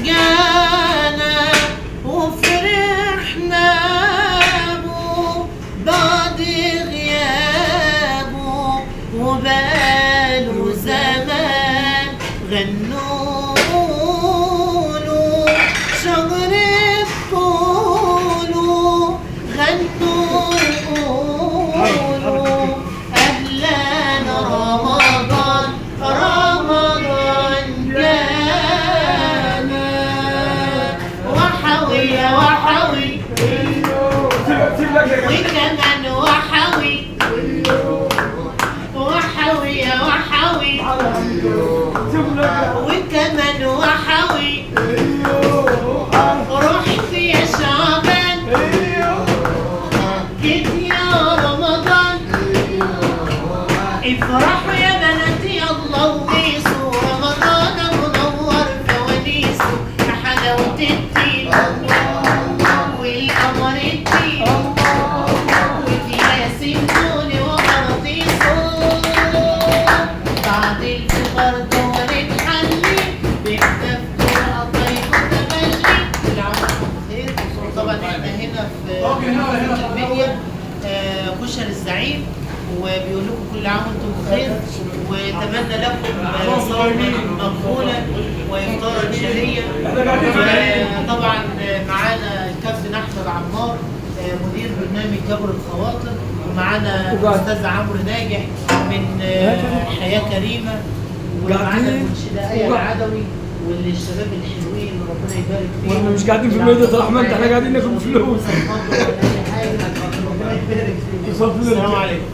جانا وفرحنا بو بعد غيابه وبقاله زمان غنوله شجر طوله غنوله أهلا رمضان رمضان جانا وحوي وحوي وكمان وحوي وحوي وحوي وكمان وحوي رحت يا شعبان جيت يا رمضان افرحوا يا بناتي الله وقيسوا رمضان منور فوانيسه بحلاوة الدين والقمر الدين والياسين دوني وقراطيسه بعد الفطار دور نحلي بكتافته قطايف وتبلي العمر خير. طبعا احنا هنا في المنيا كشري الزعيم وبيقول لكم كل عام وانتم بخير واتمنى لكم صوما مقبولا وافطارا شهيا. طبعا معانا الكابتن احمد عمار مدير برنامج جبر الخواطر ومعانا الاستاذ عمرو ناجح من حياه كريمه ومعانا المنشده ايه العدوي والشباب الحلوين ربنا يبارك فيهم. واحنا مش قاعدين في ميدة الرحمن، احنا قاعدين ناكل فلوس. ربنا يبارك فيهم. السلام عليكم.